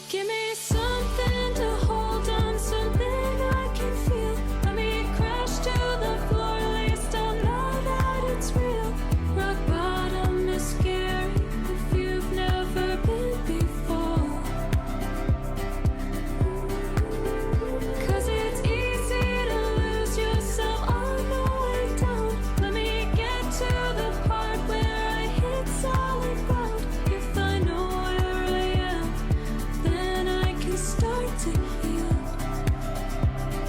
Give me something to hold on, something I can feel. Let me crash to the floor, at least I'll know that it's real. Rock bottom is scary if you've never been before. 'Cause it's easy to lose yourself on the way down. Let me get to the part where I hit solid ground. If I know where I am, then I can start to heal.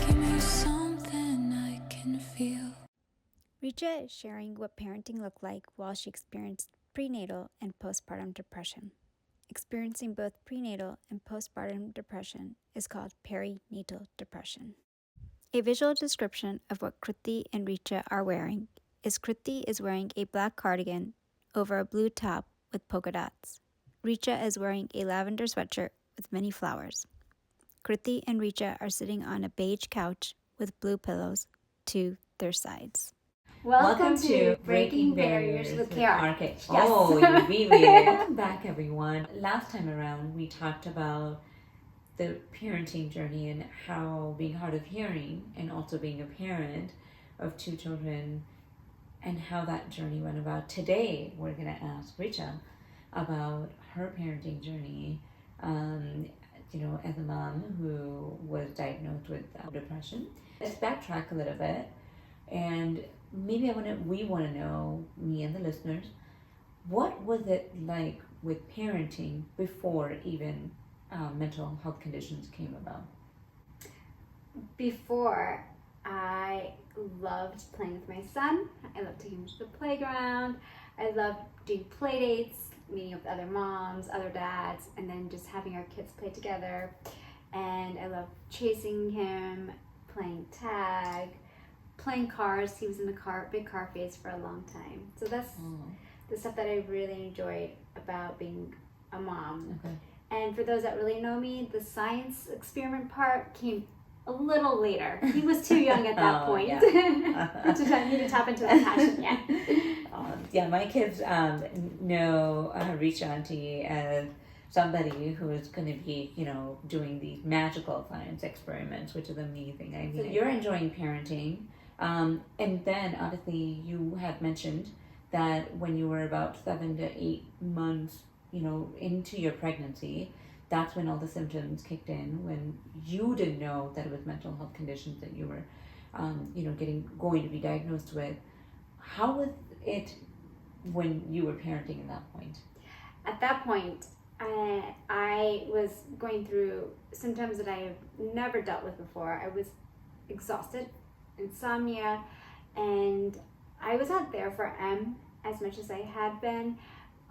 Give me something I can feel. Richa is sharing what parenting looked like while she experienced prenatal and postpartum depression. Experiencing both prenatal and postpartum depression is called perinatal depression. A visual description of what Kriti and Richa are wearing is Kriti is wearing a black cardigan over a blue top with polka dots. Richa is wearing a lavender sweatshirt with many flowers. Kriti and Richa are sitting on a beige couch with blue pillows to their sides. Welcome to Breaking Barriers with KR. Yes. Oh, you really did. Welcome back, everyone. Last time around, we talked about the parenting journey and how being hard of hearing and also being a parent of 2 children and how that journey went about. Today, we're going to ask Richa about her parenting journey, as a mom who was diagnosed with depression. Let's backtrack a little bit, and maybe we want to know, me and the listeners, what was it like with parenting before even mental health conditions came about? Before, I loved playing with my son. I loved taking him to the playground. I loved doing play dates, meeting with other moms, other dads, and then just having our kids play together. And I loved chasing him, playing tag, playing cars. He was in the big car phase for a long time. So that's the stuff that I really enjoyed about being a mom. Okay. And for those that really know me, the science experiment part came a little later. He was too young at that point Yeah. to need to tap into that passion yet. My kids know Richa Auntie as somebody who is going to be, doing these magical science experiments, which is amazing. I mean, you're enjoying parenting. And then obviously you had mentioned that when you were about 7 to 8 months, into your pregnancy, that's when all the symptoms kicked in, when you didn't know that it was mental health conditions that you were, going to be diagnosed with. How was it when you were parenting at that point? At that point, I was going through symptoms that I've never dealt with before. I was exhausted, insomnia, and I was not there for M as much as I had been.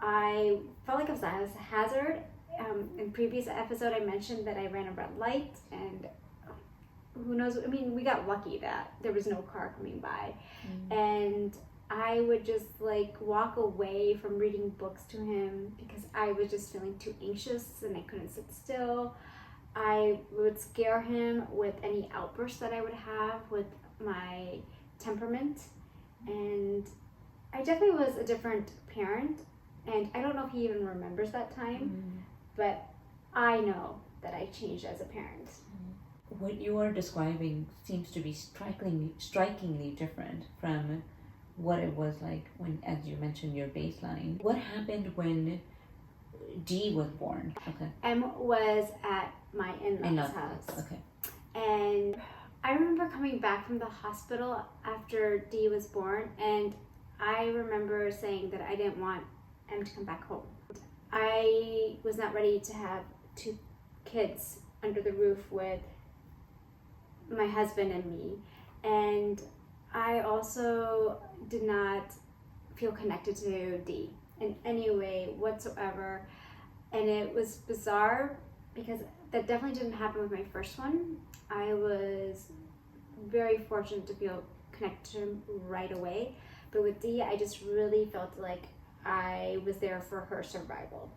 I felt like I was a hazard. In previous episode, I mentioned that I ran a red light, and who knows? I mean, we got lucky that there was no car coming by, and I would just walk away from reading books to him because I was just feeling too anxious and I couldn't sit still. I would scare him with any outbursts that I would have with my temperament, and I definitely was a different parent, and I don't know if he even remembers that time, but I know that I changed as a parent. What you are describing seems to be strikingly different from what it was like when, as you mentioned, your baseline. What happened when D was born? Okay. M was at my in-laws' house. Okay. And I remember coming back from the hospital after D was born, and I remember saying that I didn't want M to come back home. I was not ready to have 2 kids under the roof with my husband and me, and I also did not feel connected to D in any way whatsoever, and it was bizarre because that definitely didn't happen with my first one. I was very fortunate to feel connected to him right away, but with D, I just really felt like I was there for her survival.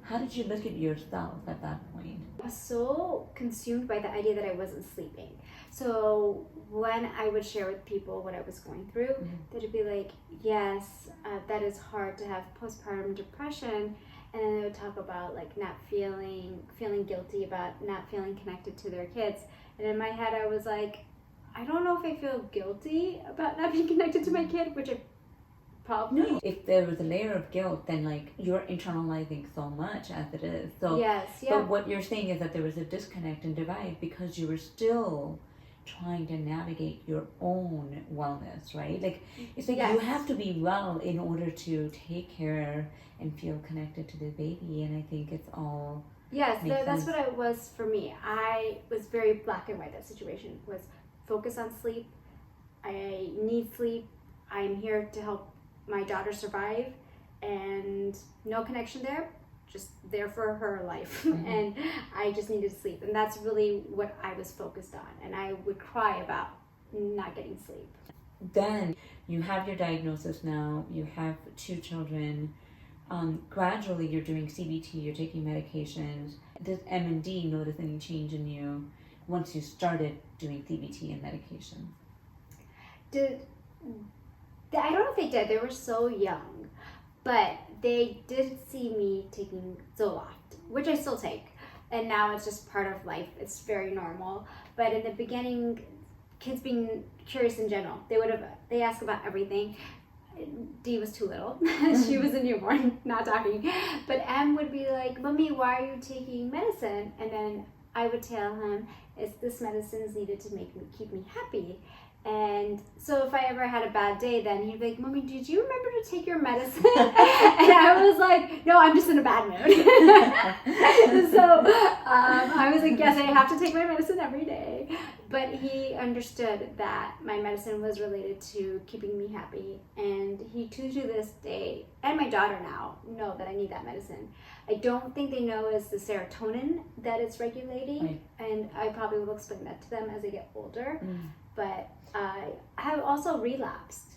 How did you look at yourself at that point? I was so consumed by the idea that I wasn't sleeping. So when I would share with people what I was going through, they'd be like, yes, that is hard to have postpartum depression. And then they would talk about not feeling feeling guilty about not feeling connected to their kids. And in my head, I was like, I don't know if I feel guilty about not being connected to my kid, which I probably. No, if there was a layer of guilt, then like you're internalizing so much as it is. So Yes, yeah. But what you're saying is that there was a disconnect and divide because you were still trying to navigate your own wellness, right? Like it's like Yes. you have to be well in order to take care and feel connected to the baby, and I think it's all Yes, makes that's sense. what it was for me. I was very black and white. That situation was focus on sleep. I need sleep. I'm here to help my daughter survive, and no connection there, just there for her life. Mhm. And I just needed sleep, and that's really what I was focused on. And I would cry about not getting sleep. Then you have your diagnosis now, you have 2 children. Gradually you're doing CBT, you're taking medications. Does M&D notice any change in you once you started doing CBT and medication? I don't know if they did. They were so young, but they did see me taking Zoloft, which I still take, and now it's just part of life. It's very normal. But in the beginning, kids being curious in general, they ask about everything. D was too little. She was a newborn, not talking. But M would be like, "Mommy, why are you taking medicine?" And then I would tell him, this medicine is needed to keep me happy. And so if I ever had a bad day, then he'd be like, "Mommy, did you remember to take your medicine?" And I was like, "No, I'm just in a bad mood." So I was like, "Yes, I have to take my medicine every day." But he understood that my medicine was related to keeping me happy. And he, to this day, and my daughter now, know that I need that medicine. I don't think they know it's the serotonin that it's regulating. Right. And I probably will explain that to them as they get older. Mm. But I have also relapsed,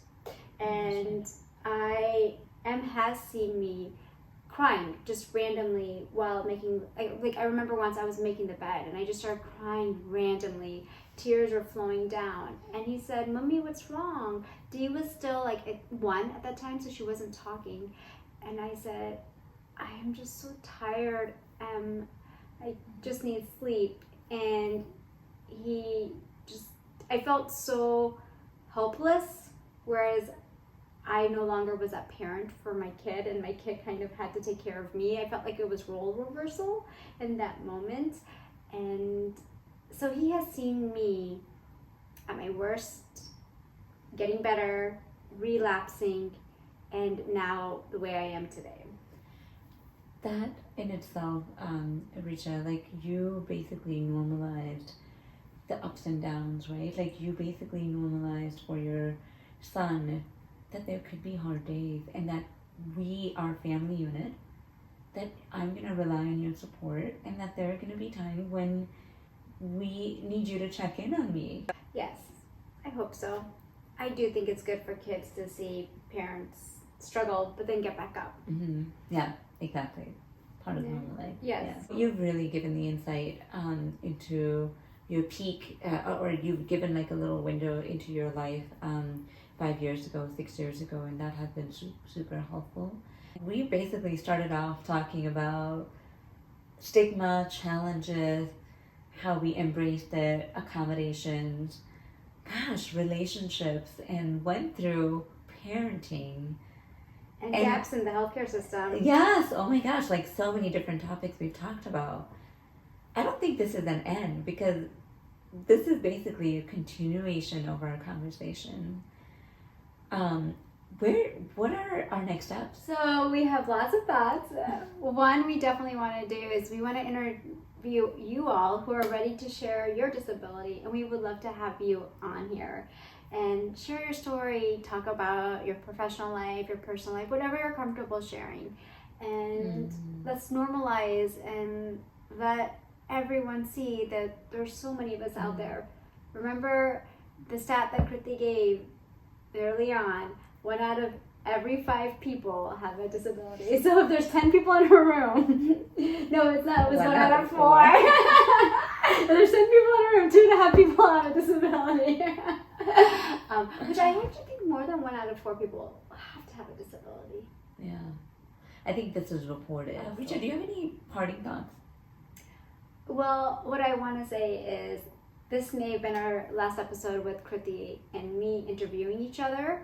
and M has seen me crying just randomly while making, I remember once I was making the bed and I just started crying randomly. Tears were flowing down, and he said, "Mommy, what's wrong?" Dee was still like at 1 at that time, so she wasn't talking. And I said, "I am just so tired. I just need sleep." And I felt so helpless, whereas I no longer was that parent for my kid, and my kid kind of had to take care of me. I felt like it was role reversal in that moment. And so he has seen me at my worst, getting better, relapsing, and now the way I am today. That in itself, Richa, like you basically normalized the ups and downs, right? Like you basically normalized for your son that there could be hard days, and that we are a family unit, that I'm going to rely on your support, and that there are going to be times when we need you to check in on me. Yes, I hope so. I do think it's good for kids to see parents struggle but then get back up. Mm-hmm. Yeah, exactly. Part of Yeah. normal life. Yes. Yeah. You've really given the insight into your peak, or you've given like a little window into your life 5 years ago, 6 years ago, and that has been super helpful. We basically started off talking about stigma, challenges, how we embraced it, accommodations, relationships, and went through parenting. And gaps in the healthcare system. Yes, oh my gosh, like so many different topics we've talked about. I don't think this is an end, because this is basically a continuation of our conversation. What are our next steps? So we have lots of thoughts. One we definitely want to do is we want to interview you all who are ready to share your disability, and we would love to have you on here and share your story, talk about your professional life, your personal life, whatever you're comfortable sharing. And let's normalize and let everyone see that there's so many of us out there. Remember the stat that Kriti gave early on, 1 out of every 5 people have a disability. So if there's 10 people in a room, no, it's not, it was 1 out of 4. If there's 10 people in a room, 2.5 people have a disability. Which I actually think more than 1 out of 4 people have to have a disability. Yeah, I think this is reported. Richa, do you have any parting thoughts? Well, what I want to say is this may have been our last episode with Kriti and me interviewing each other,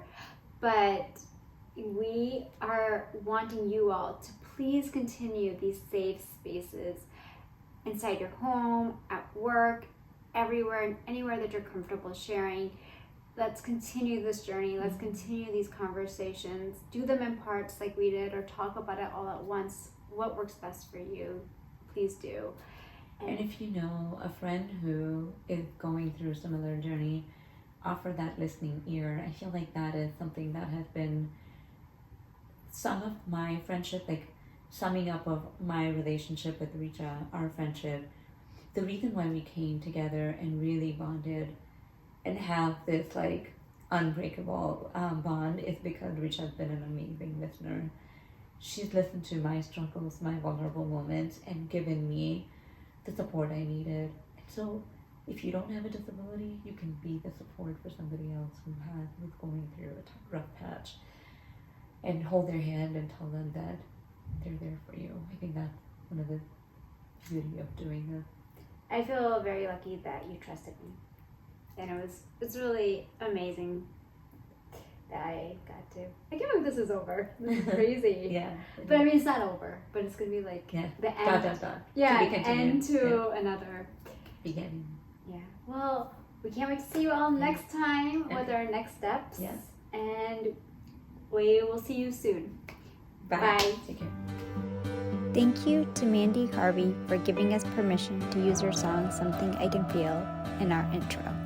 but we are wanting you all to please continue these safe spaces inside your home, at work, everywhere, and anywhere that you're comfortable sharing. Let's continue this journey. Let's continue these conversations. Do them in parts like we did, or talk about it all at once. What works best for you, please do. And if you know a friend who is going through a similar journey, offer that listening ear. I feel like that is something that has been some of my friendship, like summing up of my relationship with Richa, our friendship. The reason why we came together and really bonded and have this like unbreakable bond is because Richa has been an amazing listener. She's listened to my struggles, my vulnerable moments, and given me the support I needed. And so if you don't have a disability, you can be the support for somebody else who's going through a rough patch, and hold their hand and tell them that they're there for you. I think that's one of the beauty of doing this. I feel very lucky that you trusted me, and it's really amazing that I got to. I can't believe this is over. This is crazy. Yeah. But I mean, it's not over, but it's gonna be like the end. Yeah, To be continued. end to another beginning. Yeah. Well, we can't wait to see you all next time with our next steps. Yes. And we will see you soon. Bye. Bye. Take care. Thank you to Mandy Harvey for giving us permission to use her song Something I Can Feel in our intro.